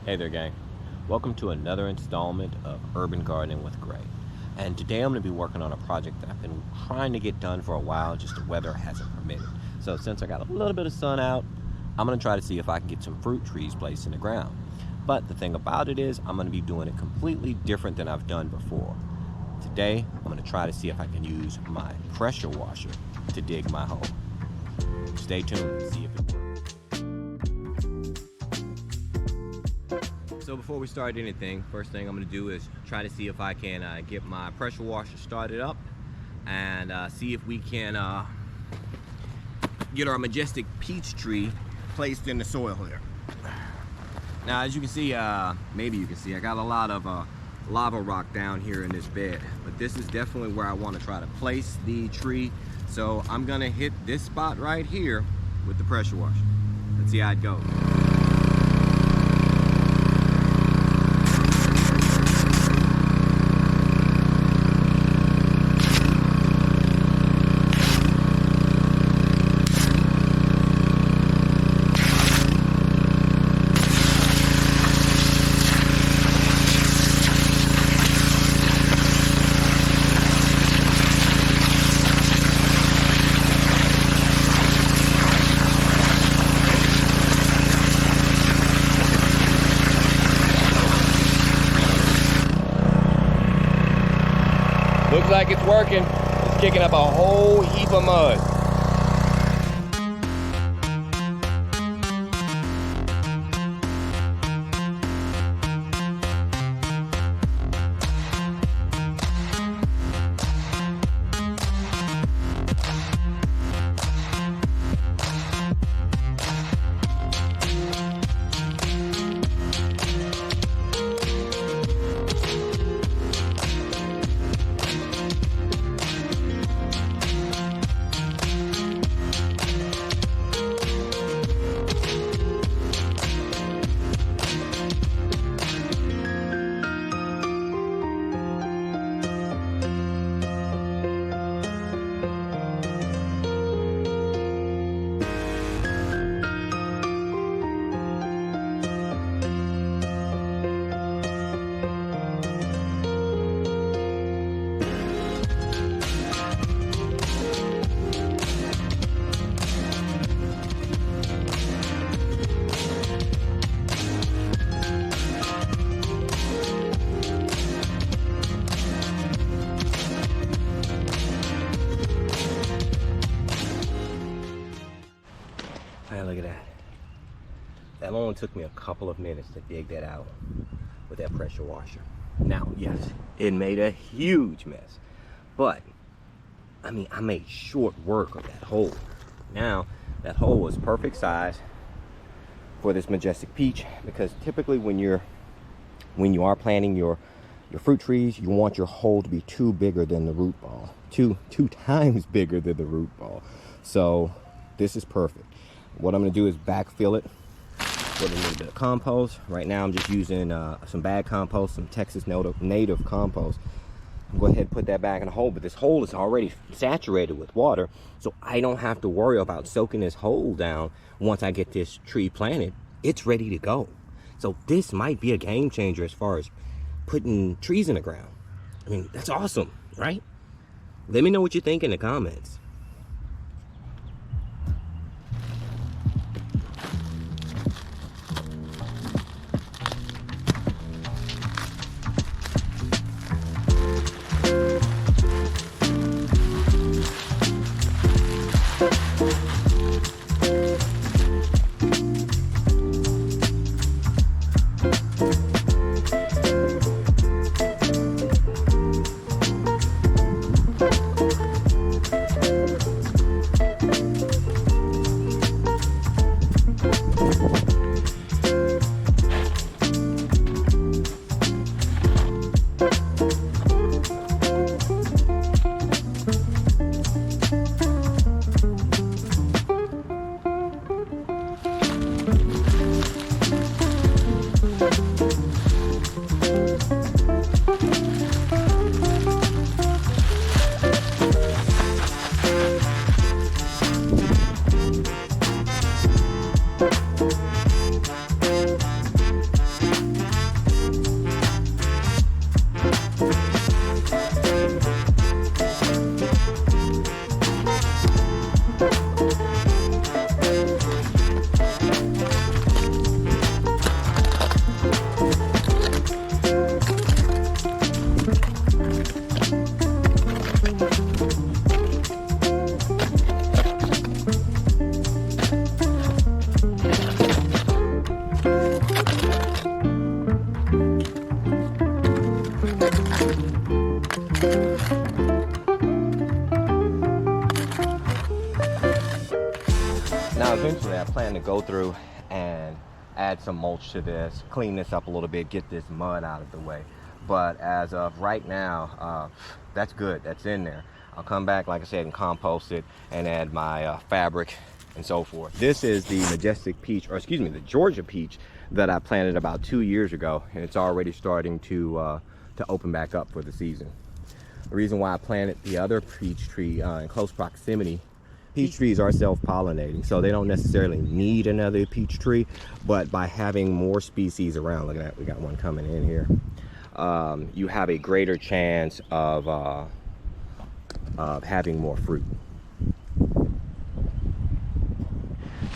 Hey there, gang. Welcome to another installment of Urban Gardening with Gray. And today I'm going to be working on a project that I've been trying to get done for a while, just the weather hasn't permitted. So since I got a little bit of sun out, I'm going to try to see if I can get some fruit trees placed in the ground. But the thing about it is, I'm going to be doing it completely different than I've done before. Today, I'm going to try to see if I can use my pressure washer to dig my hole. Stay tuned and see if it works. So before we start anything, first thing I'm going to do is try to see if I can get my pressure washer started up and see if we can get our majestic peach tree placed in the soil here. Now, as you can see, maybe you can see, I got a lot of lava rock down here in this bed, but this is definitely where I want to try to place the tree. So I'm going to hit this spot right here with the pressure washer. Let's see how it goes. Looks like it's working. It's kicking up a whole heap of mud. Look at that. That only took me a couple of minutes to dig that out with that pressure washer. Now, yes, it made a huge mess, but I mean, I made short work of that hole. Now, that hole was perfect size for this majestic peach, because typically when you are planting your fruit trees, you want your hole to be bigger than the root ball, two times bigger than the root ball. So this is perfect. What I'm going to do is backfill it with a little bit of compost. Right now I'm just using some bag compost, some Texas native compost. I'm going to go ahead and put that back in the hole, but this hole is already saturated with water, so I don't have to worry about soaking this hole down. Once I get this tree planted, it's ready to go. So this might be a game changer as far as putting trees in the ground. I mean, that's awesome, right? Let me know what you think in the comments. Now eventually I plan to go through and add some mulch to this, clean this up a little bit, get this mud out of the way. But as of right now, that's good, that's in there. I'll come back, like I said, and compost it and add my fabric and so forth. This is the majestic peach, or excuse me, the Georgia peach that I planted about 2 years ago, and it's already starting to open back up for the season. The reason why I planted the other peach tree in close proximity, peach trees are self-pollinating, so they don't necessarily need another peach tree, but by having more species around, look at that, we got one coming in here, you have a greater chance of having more fruit.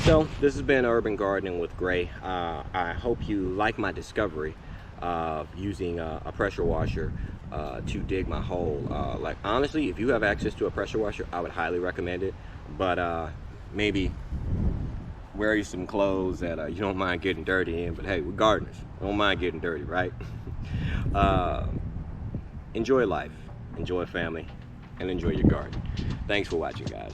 So this has been Urban Gardening with Gray. I hope you like my discovery of using a pressure washer to dig my hole. Like honestly, if you have access to a pressure washer, I would highly recommend it. But maybe wear you some clothes that you don't mind getting dirty in. But hey, we're gardeners, we don't mind getting dirty, right? Enjoy life, enjoy family, and enjoy your garden. Thanks for watching, guys.